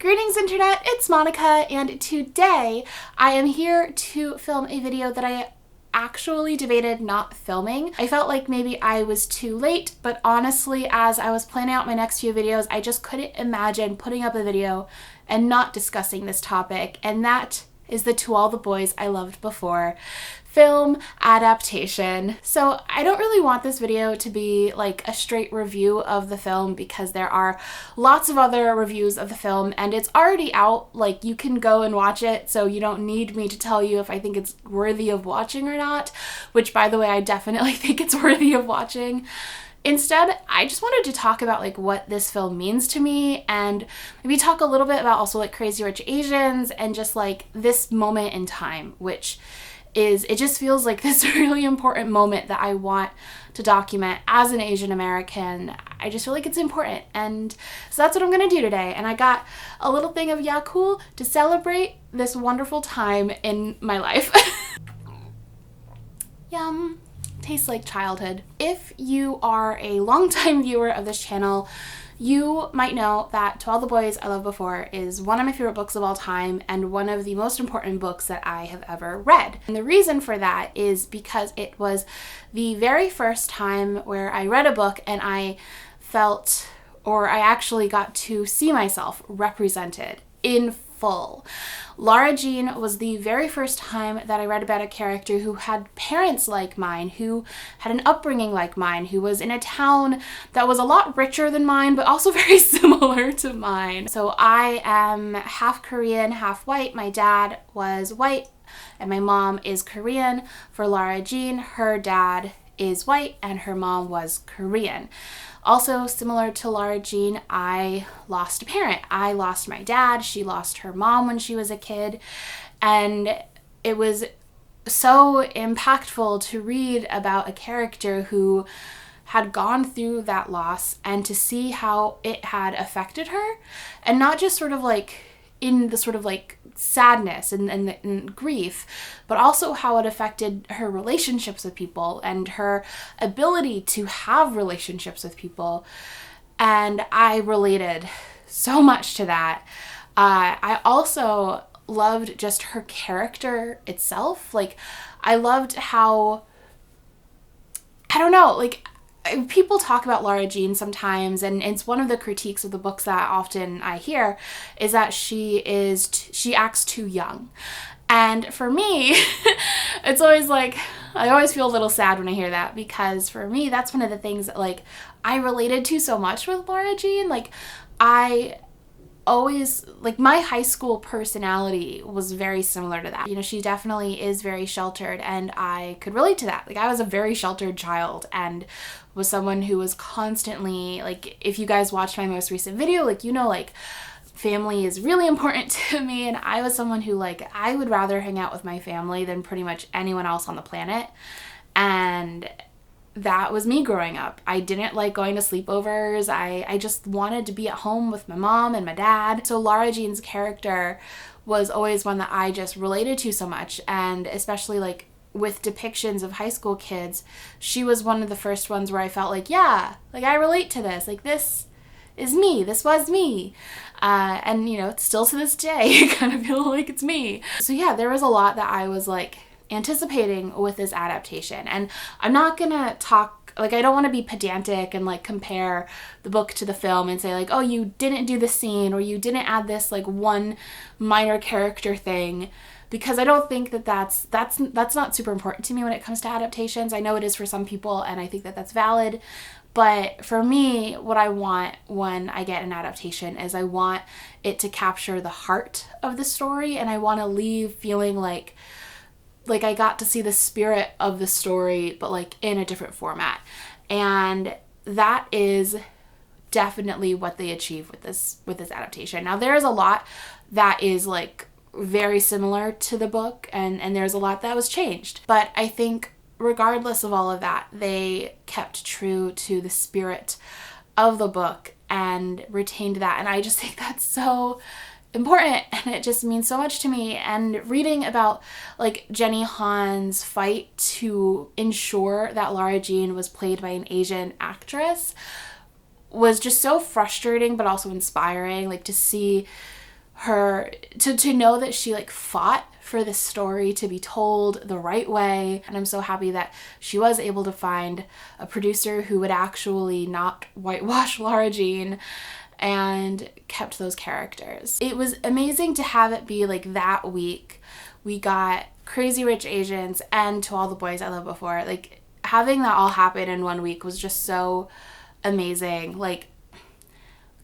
Greetings internet, it's Monica, and today I am here to film a video that I actually debated not filming. I felt like maybe I was too late, but honestly, as I was planning out my next few videos, I just couldn't imagine putting up a video and not discussing this topic, and that is the To All the Boys I Loved Before film adaptation. So I don't really want this video to be like a straight review of the film because there are lots of other reviews of the film and it's already out. Like, you can go and watch it, so you don't need me to tell you if I think it's worthy of watching or not, which, by the way, I definitely think it's worthy of watching. Instead, I just wanted to talk about like what this film means to me, and maybe talk a little bit about also like Crazy Rich Asians and just like this moment in time, which is, it just feels like this really important moment that I want to document as an Asian American. I just feel like it's important, and so that's what I'm gonna do today. And I got a little thing of Yakult to celebrate this wonderful time in my life. Yum. Tastes like childhood. If you are a longtime viewer of this channel, you might know that To All the Boys I Loved Before is one of my favorite books of all time and one of the most important books that I have ever read. And the reason for that is because it was the very first time where I read a book and I felt, or I actually got to see myself represented in full. Lara Jean was the very first time that I read about a character who had parents like mine, who had an upbringing like mine, who was in a town that was a lot richer than mine, but also very similar to mine. So I am half Korean, half white. My dad was white and my mom is Korean. For Lara Jean, her dad is white and her mom was Korean. Also, similar to Lara Jean, I lost a parent. I lost my dad. She lost her mom when she was a kid. And it was so impactful to read about a character who had gone through that loss and to see how it had affected her. And not just sort of like in the sort of like sadness and grief, but also how it affected her relationships with people and her ability to have relationships with people. And I related so much to that. I also loved just her character itself. Like, I loved how, I don't know, like, people talk about Lara Jean sometimes, and it's one of the critiques of the books that often I hear is that she acts too young. And for me, it's always like, I always feel a little sad when I hear that, because for me, that's one of the things that like I related to so much with Lara Jean. Like, I always, like, my high school personality was very similar to that. You know, she definitely is very sheltered, and I could relate to that. Like, I was a very sheltered child and was someone who was constantly, like, if you guys watched my most recent video, like, you know, like, family is really important to me, and I was someone who, like, I would rather hang out with my family than pretty much anyone else on the planet. And that was me growing up. I didn't like going to sleepovers. I just wanted to be at home with my mom and my dad. So Lara Jean's character was always one that I just related to so much, and especially like with depictions of high school kids, she was one of the first ones where I felt like, yeah, like I relate to this. Like, this is me. This was me. And, you know, still to this day, I kind of feel like it's me. So yeah, there was a lot that I was like anticipating with this adaptation. And I'm not gonna talk, like, I don't want to be pedantic and like compare the book to the film and say like, oh, you didn't do this scene or you didn't add this like one minor character thing, because I don't think that that's not super important to me when it comes to adaptations. I know it is for some people, and I think that that's valid. But for me, what I want when I get an adaptation is I want it to capture the heart of the story, and I want to leave feeling like I got to see the spirit of the story, but like in a different format. And that is definitely what they achieve with this adaptation. Now, there is a lot that is like very similar to the book, and there's a lot that was changed. But I think regardless of all of that, they kept true to the spirit of the book and retained that. And I just think that's so important, and it just means so much to me. And reading about like Jenny Han's fight to ensure that Lara Jean was played by an Asian actress was just so frustrating but also inspiring, like to see her, to know that she like fought for this story to be told the right way. And I'm so happy that she was able to find a producer who would actually not whitewash Lara Jean and kept those characters. It was amazing to have it be like that week. We got Crazy Rich Asians and To All the Boys I Loved Before. Like, having that all happen in 1 week was just so amazing. Like,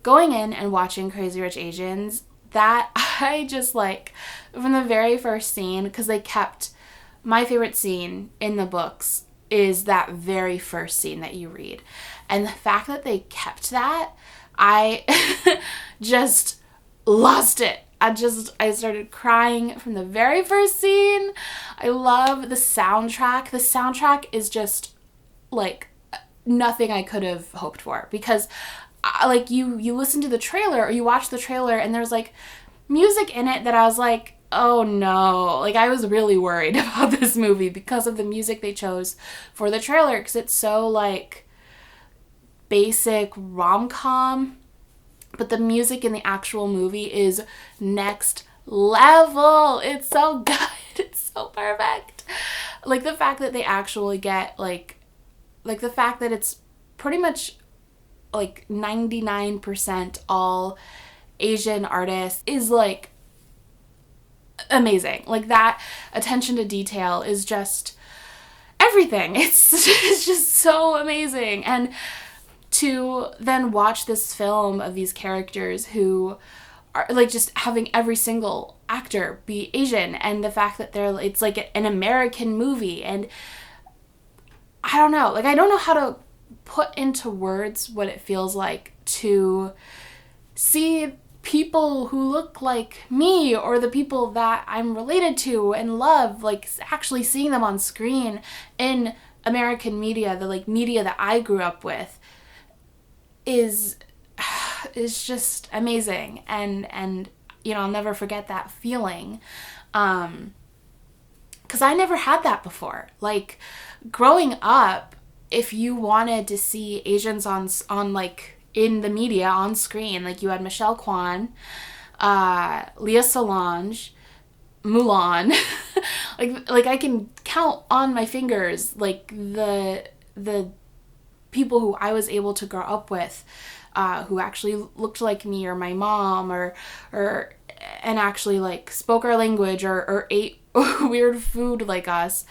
going in and watching Crazy Rich Asians, that I just like, from the very first scene, because they kept, my favorite scene in the books is that very first scene that you read. And the fact that they kept that, I just lost it. I started crying from the very first scene. I love the soundtrack. The soundtrack is just like nothing I could have hoped for, because like you listen to the trailer or you watch the trailer and there's like music in it that I was like, oh no, like I was really worried about this movie because of the music they chose for the trailer, because it's so like basic rom-com, but the music in the actual movie is next level. It's so good. It's so perfect. Like the fact that they actually get like the fact that it's pretty much like 99% all Asian artists is like amazing. Like that attention to detail is just everything. It's just so amazing. And to then watch this film of these characters who are like just having every single actor be Asian, and the fact that it's like an American movie, and I don't know, like I don't know how to put into words what it feels like to see people who look like me or the people that I'm related to and love, like actually seeing them on screen in American media, the like media that I grew up with, is just amazing. And you know, I'll never forget that feeling, because I never had that before. Like growing up, if you wanted to see Asians on like in the media on screen, like you had Michelle Kwan, Lea Solange, Mulan, like I can count on my fingers like the people who I was able to grow up with, who actually looked like me or my mom, or and actually like spoke our language or ate weird food like us.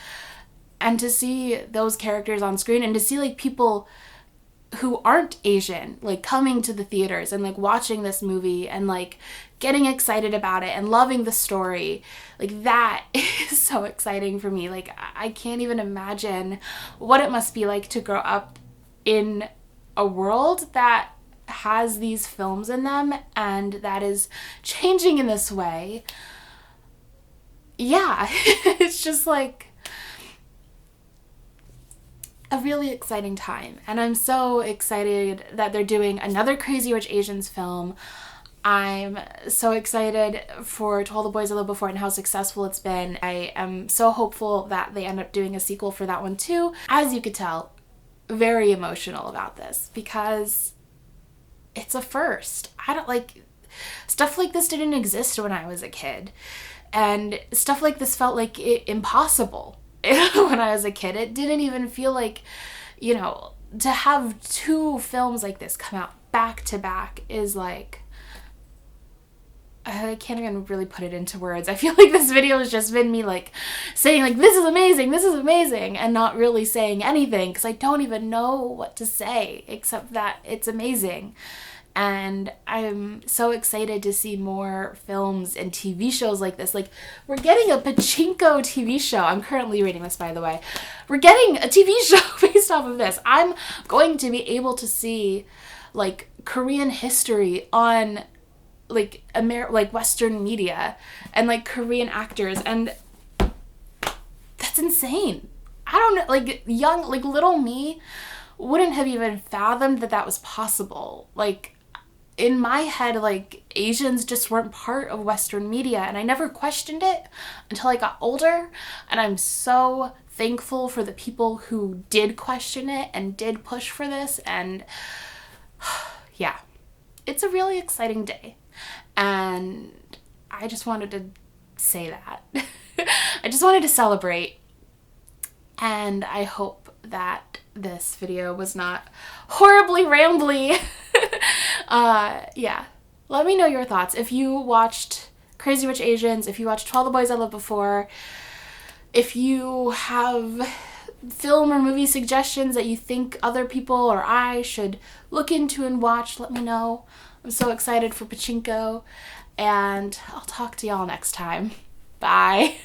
And to see those characters on screen, and to see like people who aren't Asian like coming to the theaters and like watching this movie and like getting excited about it and loving the story, like that is so exciting for me. Like I can't even imagine what it must be like to grow up in a world that has these films in them and that is changing in this way. Yeah, it's just like a really exciting time. And I'm so excited that they're doing another Crazy Rich Asians film. I'm so excited for To All the Boys I Loved Before and how successful it's been. I am so hopeful that they end up doing a sequel for that one too. As you could tell, very emotional about this because it's a first. I don't like stuff like this didn't exist when I was a kid. And stuff like this felt like impossible when I was a kid. It didn't even feel like, you know, to have two films like this come out back to back is like, I can't even really put it into words. I feel like this video has just been me like saying like, this is amazing, and not really saying anything because I don't even know what to say except that it's amazing. And I'm so excited to see more films and TV shows like this. Like, we're getting a pachinko TV show. I'm currently reading this, by the way. We're getting a TV show based off of this. I'm going to be able to see, like, Korean history on, like, Western media and, like, Korean actors. And that's insane. I don't know, like, little me wouldn't have even fathomed that was possible. Like, in my head, like, Asians just weren't part of Western media, and I never questioned it until I got older, and I'm so thankful for the people who did question it and did push for this, and yeah, it's a really exciting day, and I just wanted to say that. I just wanted to celebrate. And I hope that this video was not horribly rambly. Yeah. Let me know your thoughts. If you watched Crazy Rich Asians, if you watched To All the Boys I Loved Before, if you have film or movie suggestions that you think other people or I should look into and watch, let me know. I'm so excited for Pachinko, and I'll talk to y'all next time. Bye.